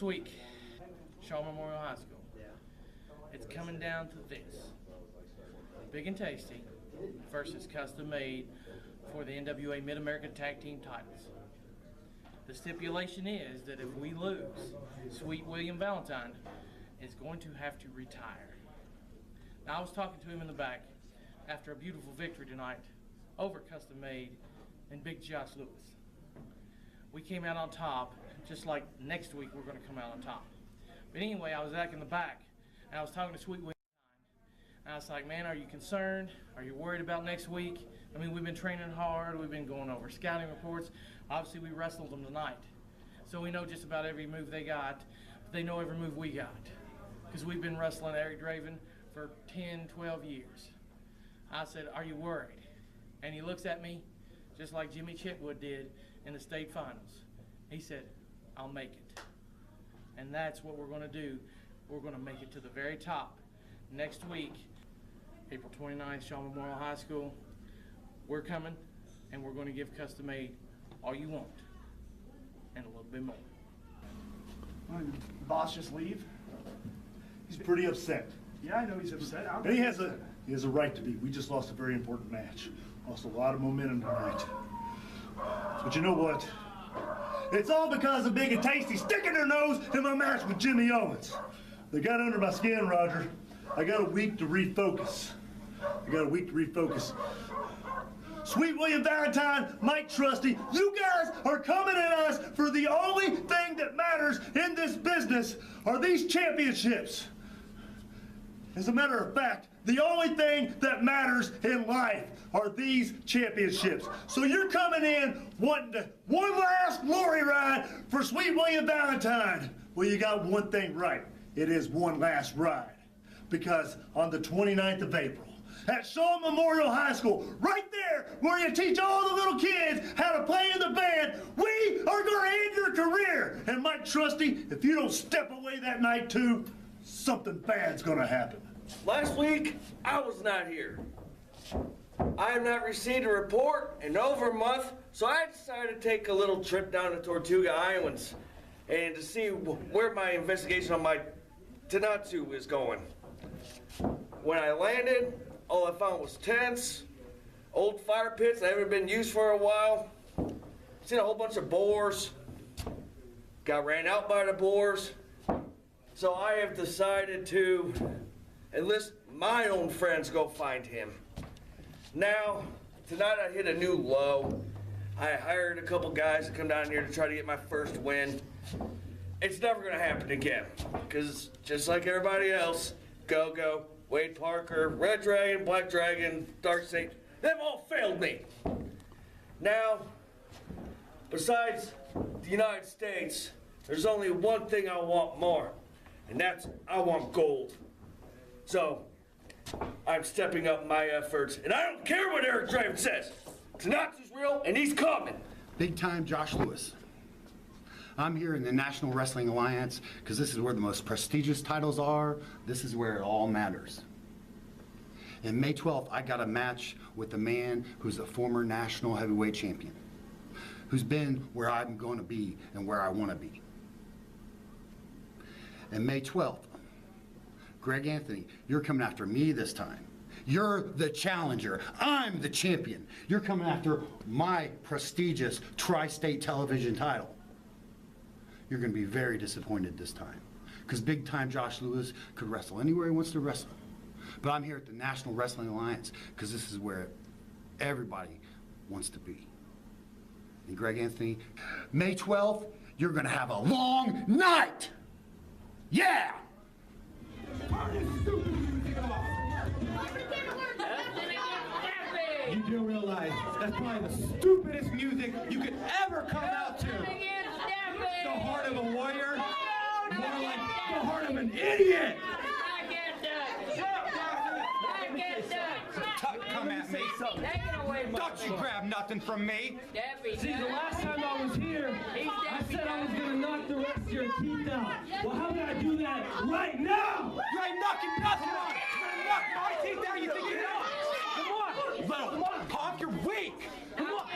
Next week, Shaw Memorial High School. It's coming down to this. Big and Tasty versus Custom Made for the NWA Mid-American Tag Team titles. The stipulation is that if we lose, Sweet William Valentine is going to have to retire. Now, I was talking to him in the back after a beautiful victory tonight over Custom Made and Big Josh Lewis. We came out on top, just like next week we're going to come out on top. But anyway, I was back in the back, and I was talking to Sweet William, and I was like, man, are you concerned? Are you worried about next week? I mean, we've been training hard. We've been going over scouting reports. Obviously, we wrestled them tonight. So we know just about every move they got. They know every move we got. Because we've been wrestling Eric Draven for 10, 12 years. I said, are you worried? And he looks at me just like Jimmy Chitwood did in the state finals. He said, I'll make it. And that's what we're going to do. We're going to make it to the very top. Next week, April 29th, Shaw Memorial High School, we're coming, and we're going to give Custom Made all you want, and a little bit more. Boss just leave? He's pretty upset. Yeah, I know he's upset. And he has a right to be. We just lost a very important match. Lost a lot of momentum tonight. But you know what? It's all because of Big and Tasty sticking their nose in my match with Jimmy Owens. They got under my skin, Roger. I got a week to refocus. Sweet William Valentine, Mike Trusty, you guys are coming at us for the only thing that matters in this business are these championships. As a matter of fact, the only thing that matters in life are these championships. So you're coming in wanting one last glory ride for Sweet William Valentine. Well, you got one thing right. It is one last ride. Because on the 29th of April, at Shaw Memorial High School, right there where you teach all the little kids how to play in the band, we are going to end your career. And Mike Trusty, if you don't step away that night too, something bad's going to happen. Last week, I was not here. I have not received a report in over a month, so I decided to take a little trip down to Tortuga Islands and to see where my investigation on my Tanatsu is going. When I landed, all I found was tents, old fire pits that haven't been used for a while. Seen a whole bunch of boars. Got ran out by the boars. So I have decided to enlist my own friends to go find him. Now, tonight I hit a new low. I hired a couple guys to come down here to try to get my first win. It's never gonna happen again, because just like everybody else, Go-Go, Wade Parker, Red Dragon, Black Dragon, Dark Snake, they've all failed me. Now, besides the United States, there's only one thing I want more, and that's I want gold. So, I'm stepping up my efforts, and I don't care what Eric Draven says. Tanatsu's real, and he's coming. Big time Josh Lewis. I'm here in the National Wrestling Alliance because this is where the most prestigious titles are. This is where it all matters. And May 12th, I got a match with a man who's a former national heavyweight champion, who's been where I'm going to be and where I want to be. And May 12th, Greg Anthony, you're coming after me this time. You're the challenger. I'm the champion. You're coming after my prestigious tri-state television title. You're going to be very disappointed this time, because big time Josh Lewis could wrestle anywhere he wants to wrestle. But I'm here at the National Wrestling Alliance because this is where everybody wants to be. And Greg Anthony, May 12th, you're going to have a long night. Yeah! You do realize that's probably the stupidest music you could ever come out to. The heart of a warrior, more like the heart of an idiot. Come at me. Don't you grab nothing from me. See, the last time I was here, I said I was going to knock the rest of your teeth out. Well, how can I do that right now? You ain't knocking nothing out. You're going to knock my teeth out. You think you know? Come on. Little punk, you're weak. Come on.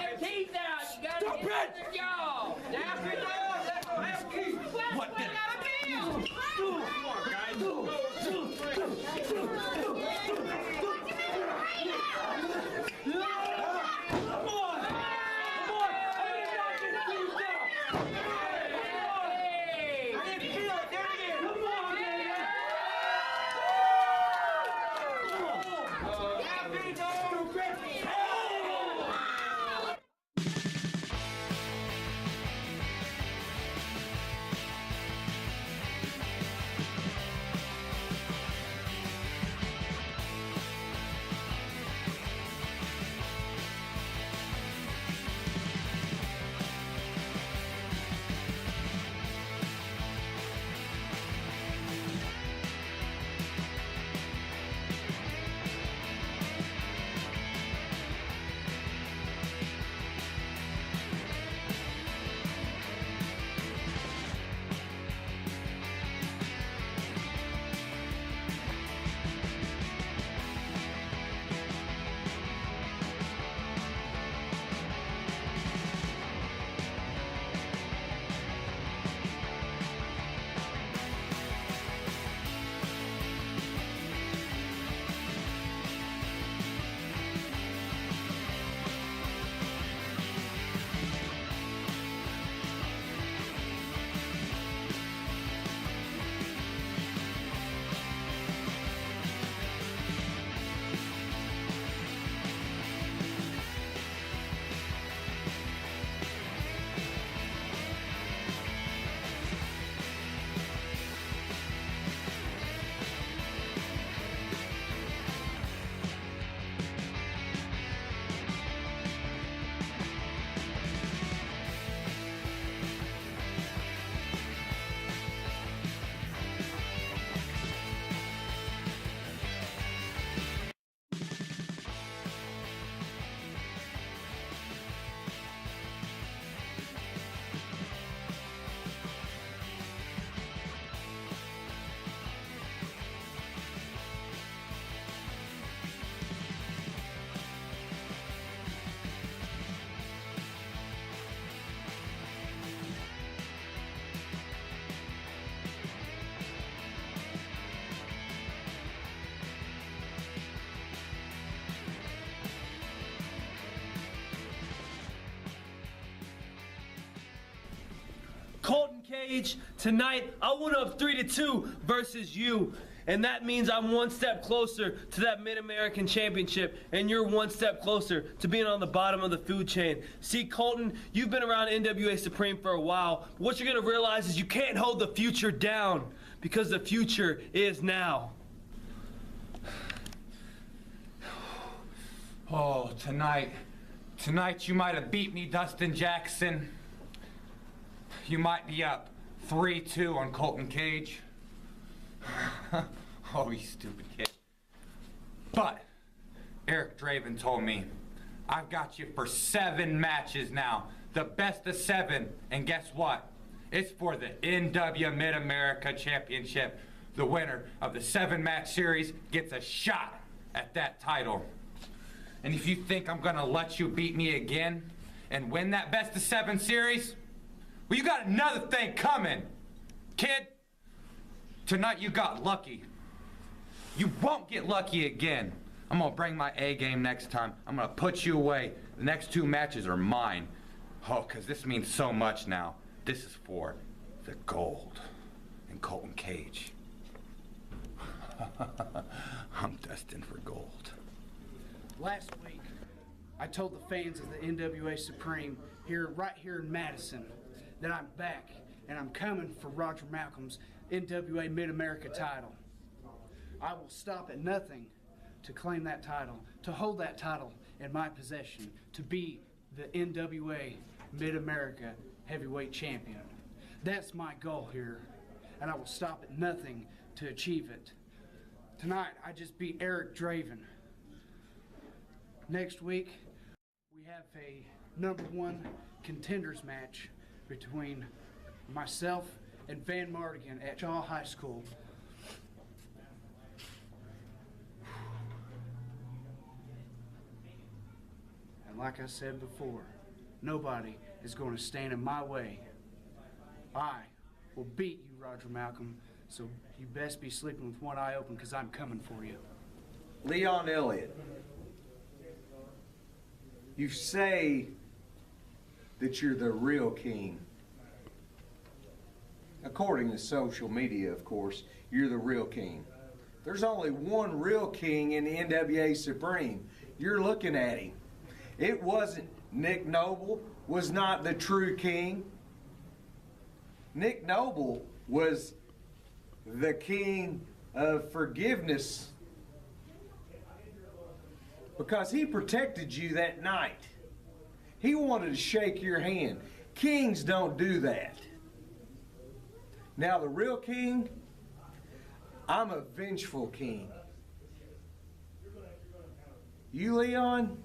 Stupid. What did Cage. Tonight, I went up 3-2 versus you. And that means I'm one step closer to that Mid-American Championship, and you're one step closer to being on the bottom of the food chain. See, Colton, you've been around NWA Supreme for a while. What you're gonna realize is you can't hold the future down, because the future is now. Oh, tonight you might have beat me, Dustin Jackson. You might be up 3-2 on Colton Cage. Oh, you stupid kid. But Eric Draven told me I've got you for 7 matches now, the best of 7, and guess what? It's for the NWA Mid-America Championship. The winner of the 7-match series gets a shot at that title. And if you think I'm gonna let you beat me again and win that best of 7 series, well, you got another thing coming, kid. Tonight you got lucky. You won't get lucky again. I'm gonna bring my A game next time. I'm gonna put you away. The next 2 matches are mine. Oh, cause this means so much now. This is for the gold and Colton Cage. I'm destined for gold. Last week, I told the fans of the NWA Supreme right here in Madison that I'm back and I'm coming for Roger Malcolm's NWA Mid-America title. I will stop at nothing to claim that title, to hold that title in my possession, to be the NWA Mid-America Heavyweight Champion. That's my goal here, and I will stop at nothing to achieve it. Tonight, I just beat Eric Draven. Next week, we have a #1 contenders match between myself and Van Mardigan at Shaw High School. And like I said before, nobody is going to stand in my way. I will beat you, Roger Malcolm, so you best be sleeping with one eye open, because I'm coming for you. Leon Elliott, you say that you're the real king. According to social media, of course, you're the real king. There's only one real king in the NWA Supreme. You're looking at him. It wasn't Nick Noble, was not the true king. Nick Noble was the king of forgiveness because he protected you that night. He wanted to shake your hand. Kings don't do that. Now the real king, I'm a vengeful king. You, Leon,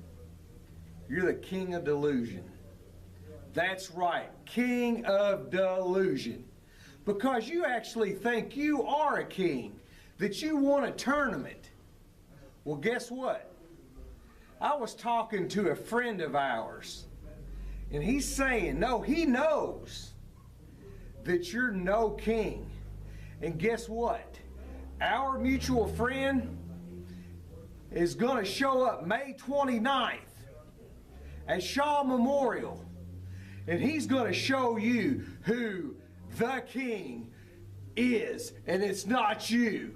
you're the king of delusion. That's right, king of delusion. Because you actually think you are a king, that you won a tournament. Well, guess what? I was talking to a friend of ours, and he's saying, no, he knows that you're no king. And guess what? Our mutual friend is going to show up May 29th at Shaw Memorial, and he's going to show you who the king is, and it's not you.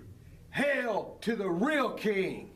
Hail to the real king.